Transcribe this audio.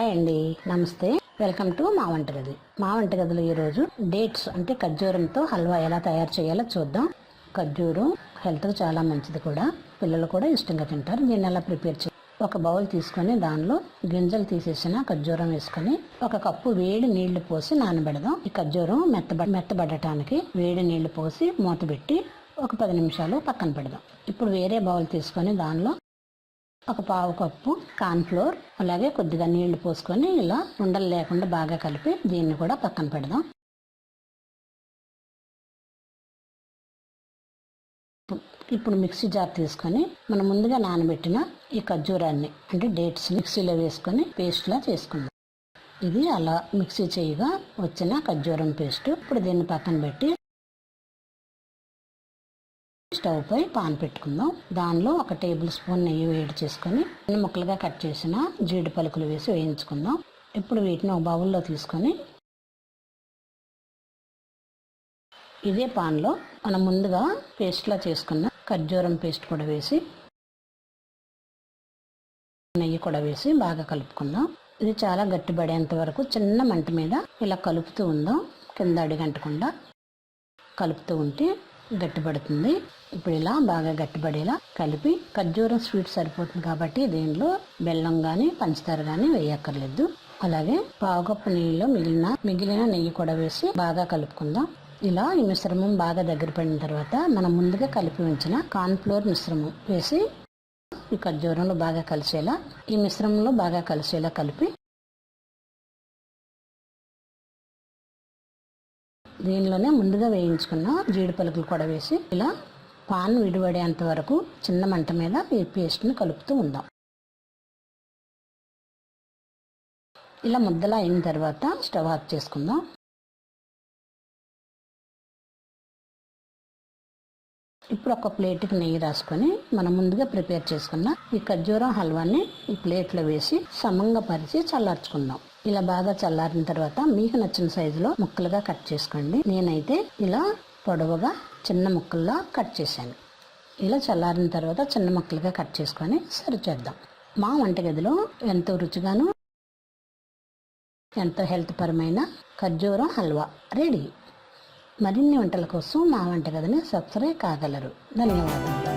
Hi అండి, నమస్తే. Welcome to మా వంటగది. మా వంటగదిలో ఈరోజు డేట్స్ అంటే ఖర్జూరంతో హల్వా ఎలా తయారు చేయాలో చూద్దాం. ఖర్జూరం హెల్త్కి చాలా మంచిది కూడా, పిల్లలు కూడా ఇష్టంగా తింటారు. దీన్ని ఎలా ప్రిపేర్ చేయాలి? ఒక బౌల్ తీసుకొని దానిలో గింజలు తీసేసిన ఖర్జూరం వేసుకొని ఒక కప్పు వేడి నీళ్లు పోసి నానబెడదాం. ఈ ఖర్జూరం మెత్తబడటానికి వేడి నీళ్లు పోసి మూత పెట్టి ఒక 10 నిమిషాలు పక్కన పెడదాం. ఇప్పుడు వేరే బౌల్ తీసుకొని దానిలో ఒక పావు కప్పు కార్న్ఫ్లోర్ అలాగే కొద్దిగా నీళ్లు పోసుకొని ఇలా ఉండలు లేకుండా బాగా కలిపి దీన్ని కూడా పక్కన పెడదాం. ఇప్పుడు మిక్సీ జార్ తీసుకొని మనం ముందుగా నానబెట్టిన ఈ ఖర్జూరాన్ని అంటే డేట్స్ మిక్సీలో వేసుకొని పేస్ట్లా చేసుకుందాం. ఇది అలా మిక్సీ చేయగా వచ్చిన ఖర్జూరం పేస్ట్. ఇప్పుడు దీన్ని పక్కన పెట్టి స్టవ్ పై పాన్ పెట్టుకుందాం. దానిలో ఒక టేబుల్ స్పూన్ నెయ్యి వేడి చేసుకొని ముక్కలుగా కట్ చేసిన జీడి పలుకులు వేసి వేయించుకుందాం. ఇప్పుడు వీటిని ఒక బౌల్లో తీసుకొని ఇదే పాన్లో మనం ముందుగా పేస్ట్లా చేసుకున్న ఖర్జూరం పేస్ట్ కూడా వేసి నెయ్యి కూడా వేసి బాగా కలుపుకుందాం. ఇది చాలా గట్టిపడేంత వరకు చిన్న మంట మీద ఇలా కలుపుతూ ఉందాం. కింద అడిగంటకుండా కలుపుతూ ఉంటే గట్టిపడుతుంది. ఇప్పుడు ఇలా బాగా గట్టిపడేలా కలిపి, ఖర్జూరం స్వీట్ సరిపోతుంది కాబట్టి దీనిలో బెల్లం కానీ పంచదార కానీ వేయక్కర్లేదు. అలాగే పావు కప్పు నీళ్ళలో మిగిలిన నెయ్యి కూడా వేసి బాగా కలుపుకుందాం. ఇలా ఈ మిశ్రమం బాగా దగ్గర పడిన తర్వాత మనం ముందుగా కలిపి ఉంచిన కార్న్ఫ్లోర్ మిశ్రమం వేసి ఈ ఖర్జూరంలో బాగా కలిసేలా కలిపి దీనిలోనే ముందుగా వేయించుకున్న జీడి పలుకులు కూడా వేసి ఇలా పాన్ విడిపడేంత వరకు చిన్న మంట మీద ఈ పేస్ట్ని కలుపుతూ ఉందాం. ఇలా ముద్దలా అయిన తర్వాత స్టవ్ ఆఫ్ చేసుకుందాం. ఇప్పుడు ఒక ప్లేట్కి నెయ్యి రాసుకొని మనం ముందుగా ప్రిపేర్ చేసుకున్న ఈ ఖర్జూరం హల్వాని ఈ ప్లేట్లో వేసి సమంగా పరిచి చల్లార్చుకుందాం. ఇలా బాగా చల్లారిన తర్వాత మీకు నచ్చిన సైజులో ముక్కలుగా కట్ చేసుకోండి. నేనైతే ఇలా పొడవుగా చిన్న ముక్కల్లా కట్ చేశాను. ఇలా చల్లారిన తర్వాత చిన్న ముక్కలుగా కట్ చేసుకొని సర్వ్ చేద్దాం. మా వంటగదిలో ఎంతో రుచిగాను ఎంతో హెల్త్ పరమైన ఖర్జూరం హల్వా రెడీ. మరిన్ని వంటల కోసం మా వంటగదిని సబ్స్క్రైబ్ కాగలరు. ధన్యవాదాలు.